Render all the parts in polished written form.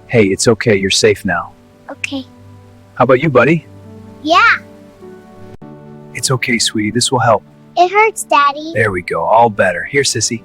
Hey, it's okay, you're safe now. Okay. How about you, buddy? Yeah, It's okay, sweetie, this will help. it hurts, Daddy. There we go, all better. Here, sissy.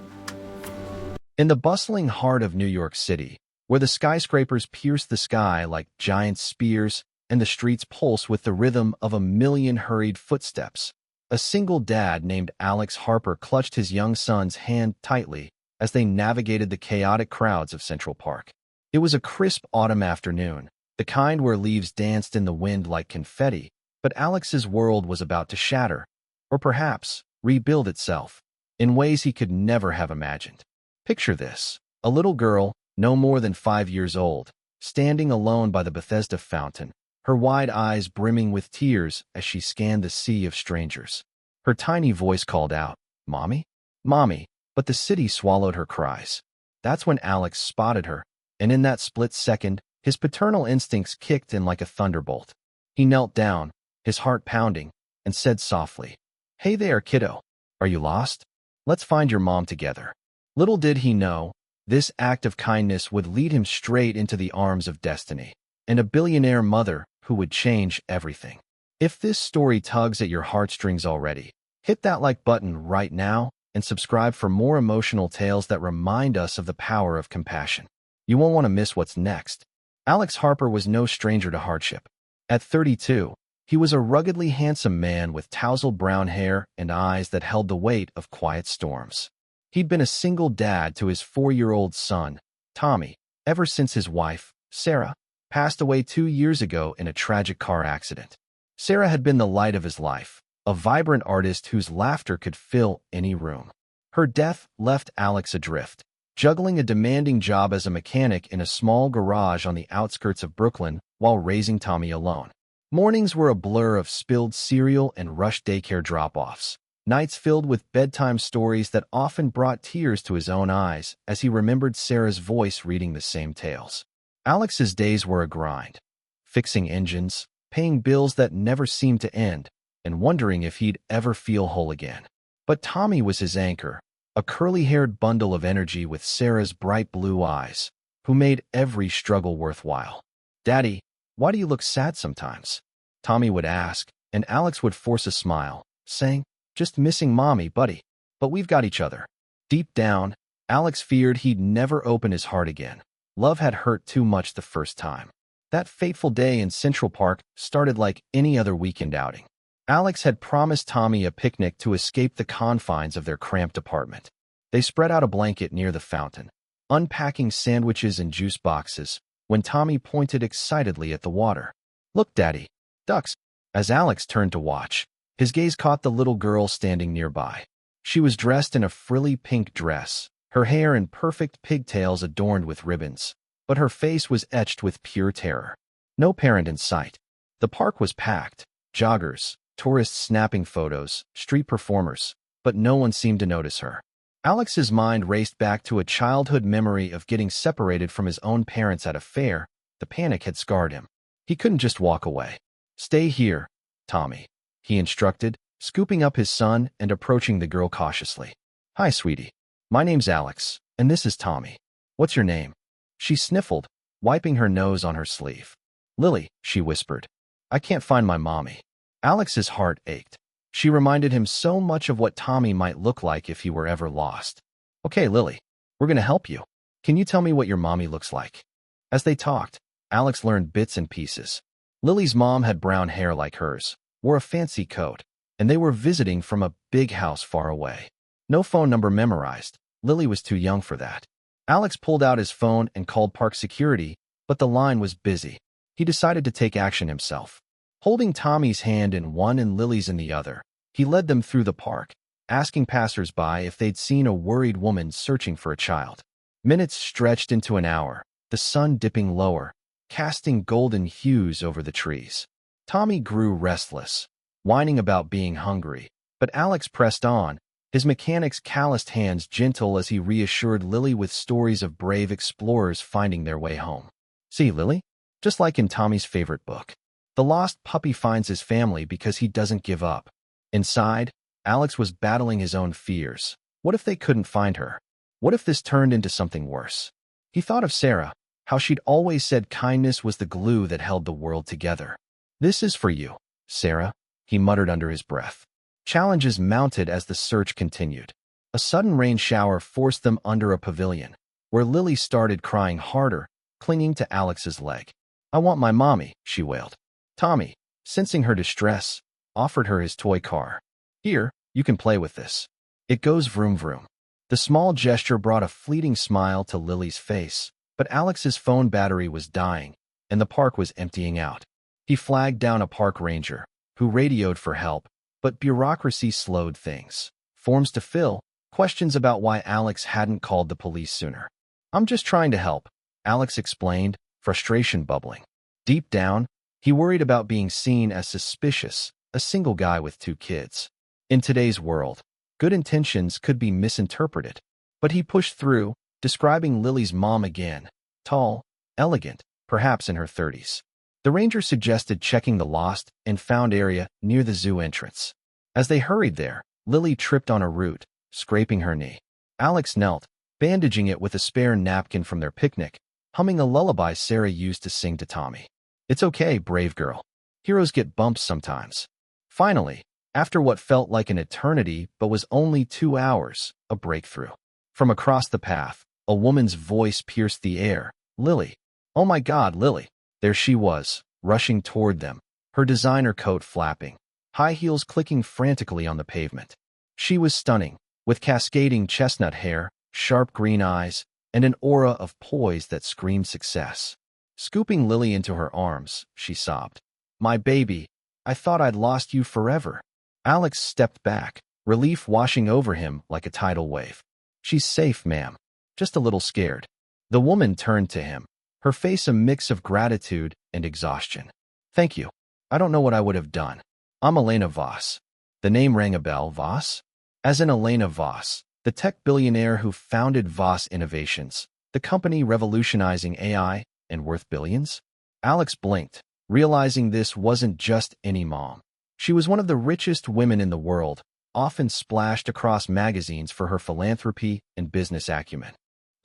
In the bustling heart of New York City, where the skyscrapers pierce the sky like giant spears and the streets pulse with the rhythm of a million hurried footsteps, a single dad named Alex Harper clutched his young son's hand tightly as they navigated the chaotic crowds of Central Park. It was a crisp autumn afternoon, the kind where leaves danced in the wind like confetti, but Alex's world was about to shatter, or perhaps rebuild itself, in ways he could never have imagined. Picture this, a little girl, no more than 5 years old, standing alone by the Bethesda fountain, her wide eyes brimming with tears as she scanned the sea of strangers. Her tiny voice called out, "Mommy? Mommy," but the city swallowed her cries. That's when Alex spotted her, and in that split second, his paternal instincts kicked in like a thunderbolt. He knelt down, his heart pounding, and said softly, "Hey there, kiddo. Are you lost? Let's find your mom together." Little did he know, this act of kindness would lead him straight into the arms of destiny, and a billionaire mother who would change everything. If this story tugs at your heartstrings already, hit that like button right now and subscribe for more emotional tales that remind us of the power of compassion. You won't want to miss what's next. Alex Harper was no stranger to hardship. At 32, he was a ruggedly handsome man with tousled brown hair and eyes that held the weight of quiet storms. He'd been a single dad to his 4-year-old son, Tommy, ever since his wife, Sarah, passed away 2 years ago in a tragic car accident. Sarah had been the light of his life, a vibrant artist whose laughter could fill any room. Her death left Alex adrift, juggling a demanding job as a mechanic in a small garage on the outskirts of Brooklyn while raising Tommy alone. Mornings were a blur of spilled cereal and rushed daycare drop-offs. Nights filled with bedtime stories that often brought tears to his own eyes as he remembered Sarah's voice reading the same tales. Alex's days were a grind, fixing engines, paying bills that never seemed to end, and wondering if he'd ever feel whole again. But Tommy was his anchor, a curly-haired bundle of energy with Sarah's bright blue eyes, who made every struggle worthwhile. "Daddy, why do you look sad sometimes?" Tommy would ask, and Alex would force a smile, saying, "Just missing Mommy, buddy. But we've got each other." Deep down, Alex feared he'd never open his heart again. Love had hurt too much the first time. That fateful day in Central Park started like any other weekend outing. Alex had promised Tommy a picnic to escape the confines of their cramped apartment. They spread out a blanket near the fountain, unpacking sandwiches and juice boxes, when Tommy pointed excitedly at the water. "Look, Daddy, ducks." As Alex turned to watch, his gaze caught the little girl standing nearby. She was dressed in a frilly pink dress, her hair in perfect pigtails adorned with ribbons, but her face was etched with pure terror. No parent in sight. The park was packed, joggers, tourists snapping photos, street performers, but no one seemed to notice her. Alex's mind raced back to a childhood memory of getting separated from his own parents at a fair. The panic had scarred him. He couldn't just walk away. "Stay here, Tommy," he instructed, scooping up his son and approaching the girl cautiously. "Hi, sweetie. My name's Alex, and this is Tommy. What's your name?" She sniffled, wiping her nose on her sleeve. "Lily," she whispered. "I can't find my mommy." Alex's heart ached. She reminded him so much of what Tommy might look like if he were ever lost. "Okay, Lily, we're going to help you. Can you tell me what your mommy looks like?" As they talked, Alex learned bits and pieces. Lily's mom had brown hair like hers, wore a fancy coat, and they were visiting from a big house far away. No phone number memorized. Lily was too young for that. Alex pulled out his phone and called park security, but the line was busy. He decided to take action himself. Holding Tommy's hand in one and Lily's in the other, he led them through the park, asking passers-by if they'd seen a worried woman searching for a child. Minutes stretched into an hour, the sun dipping lower, casting golden hues over the trees. Tommy grew restless, whining about being hungry, but Alex pressed on, his mechanic's calloused hands gentle as he reassured Lily with stories of brave explorers finding their way home. "See, Lily? Just like in Tommy's favorite book. The lost puppy finds his family because he doesn't give up." Inside, Alex was battling his own fears. What if they couldn't find her? What if this turned into something worse? He thought of Sarah, how she'd always said kindness was the glue that held the world together. "This is for you, Sarah," he muttered under his breath. Challenges mounted as the search continued. A sudden rain shower forced them under a pavilion, where Lily started crying harder, clinging to Alex's leg. "I want my mommy," she wailed. Tommy, sensing her distress, offered her his toy car. "Here, you can play with this. It goes vroom vroom." The small gesture brought a fleeting smile to Lily's face, but Alex's phone battery was dying, and the park was emptying out. He flagged down a park ranger, who radioed for help, but bureaucracy slowed things. Forms to fill, questions about why Alex hadn't called the police sooner. "I'm just trying to help," Alex explained, frustration bubbling. Deep down, he worried about being seen as suspicious, a single guy with 2 kids. In today's world, good intentions could be misinterpreted, but he pushed through, describing Lily's mom again: tall, elegant, perhaps in her 30s. The ranger suggested checking the lost and found area near the zoo entrance. As they hurried there, Lily tripped on a root, scraping her knee. Alex knelt, bandaging it with a spare napkin from their picnic, humming a lullaby Sarah used to sing to Tommy. "It's okay, brave girl. Heroes get bumps sometimes." Finally, after what felt like an eternity but was only 2 hours, a breakthrough. From across the path, a woman's voice pierced the air. "Lily. Oh my God, Lily." There she was, rushing toward them, her designer coat flapping, high heels clicking frantically on the pavement. She was stunning, with cascading chestnut hair, sharp green eyes, and an aura of poise that screamed success. Scooping Lily into her arms, she sobbed, "My baby, I thought I'd lost you forever." Alex stepped back, relief washing over him like a tidal wave. "She's safe, ma'am. Just a little scared." The woman turned to him, her face a mix of gratitude and exhaustion. "Thank you. I don't know what I would have done. I'm Elena Voss." The name rang a bell. Voss? As in Elena Voss, the tech billionaire who founded Voss Innovations, the company revolutionizing AI and worth billions? Alex blinked, realizing this wasn't just any mom. She was one of the richest women in the world, often splashed across magazines for her philanthropy and business acumen.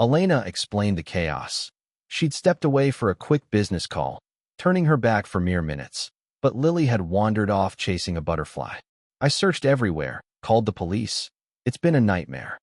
Elena explained the chaos. She'd stepped away for a quick business call, turning her back for mere minutes, but Lily had wandered off chasing a butterfly. "I searched everywhere, called the police. It's been a nightmare."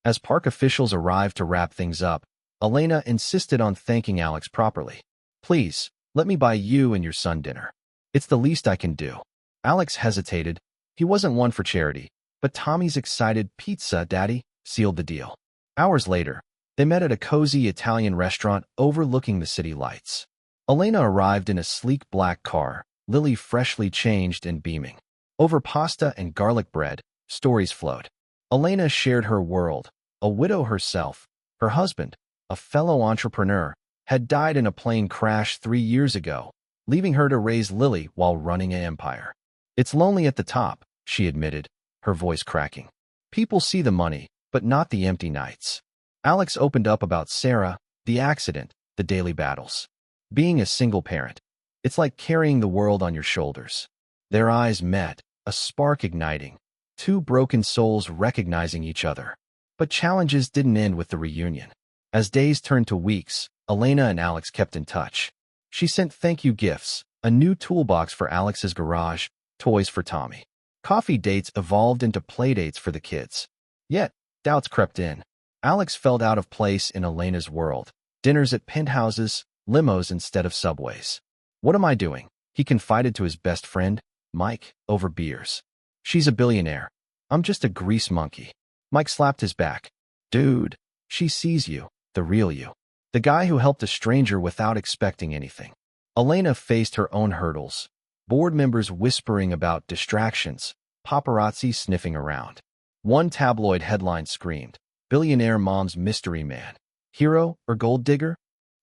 As park officials arrived to wrap things up, Elena insisted on thanking Alex properly. "Please, let me buy you and your son dinner. It's the least I can do." Alex hesitated. He wasn't one for charity, but Tommy's excited "Pizza, Daddy" sealed the deal. Hours later, they met at a cozy Italian restaurant overlooking the city lights. Elena arrived in a sleek black car, Lily freshly changed and beaming. Over pasta and garlic bread, stories flowed. Elena shared her world. A widow herself, her husband, a fellow entrepreneur, had died in a plane crash 3 years ago, leaving her to raise Lily while running an empire. "It's lonely at the top," she admitted, her voice cracking. "People see the money, but not the empty nights." Alex opened up about Sarah, the accident, the daily battles. Being a single parent, it's like carrying the world on your shoulders. Their eyes met, a spark igniting, 2 broken souls recognizing each other. But challenges didn't end with the reunion. As days turned to weeks, Elena and Alex kept in touch. She sent thank you gifts, a new toolbox for Alex's garage, toys for Tommy. Coffee dates evolved into playdates for the kids. Yet, doubts crept in. Alex felt out of place in Elena's world. Dinners at penthouses, limos instead of subways. "What am I doing?" he confided to his best friend, Mike, over beers. "She's a billionaire. I'm just a grease monkey." Mike slapped his back. "Dude, she sees you, the real you. The guy who helped a stranger without expecting anything." Elena faced her own hurdles. Board members whispering about distractions, paparazzi sniffing around. One tabloid headline screamed, "Billionaire Mom's mystery man. Hero or gold digger?"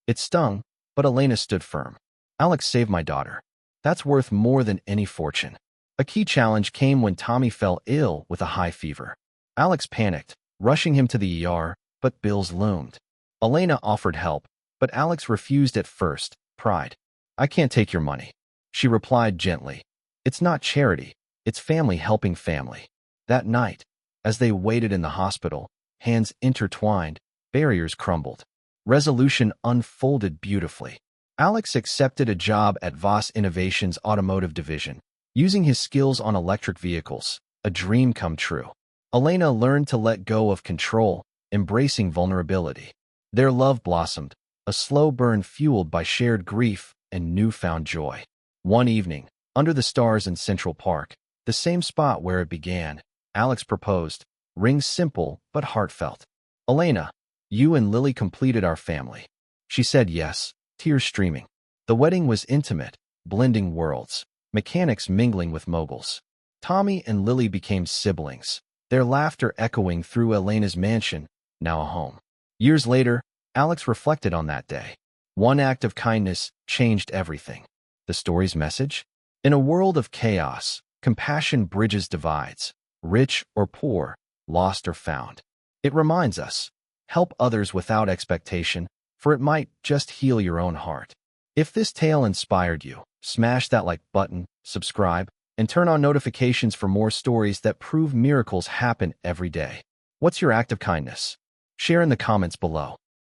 It stung, but Elena stood firm. "Alex saved my daughter. That's worth more than any fortune." A key challenge came when Tommy fell ill with a high fever. Alex panicked, rushing him to the ER, but bills loomed. Elena offered help, but Alex refused at first, pride. "I can't take your money." She replied gently, "It's not charity, it's family helping family." That night, as they waited in the hospital, hands intertwined, barriers crumbled. Resolution unfolded beautifully. Alex accepted a job at Voss Innovations' automotive division, using his skills on electric vehicles, a dream come true. Elena learned to let go of control, embracing vulnerability. Their love blossomed, a slow burn fueled by shared grief and newfound joy. One evening, under the stars in Central Park, the same spot where it began, Alex proposed, rings simple but heartfelt. "Elena, you and Lily completed our family." She said yes, tears streaming. The wedding was intimate, blending worlds, mechanics mingling with moguls. Tommy and Lily became siblings, their laughter echoing through Elena's mansion, now a home. Years later, Alex reflected on that day. One act of kindness changed everything. The story's message? In a world of chaos, compassion bridges divides, rich or poor, lost or found. It reminds us, help others without expectation, for it might just heal your own heart. If this tale inspired you, smash that like button, subscribe, and turn on notifications for more stories that prove miracles happen every day. What's your act of kindness? Share in the comments below.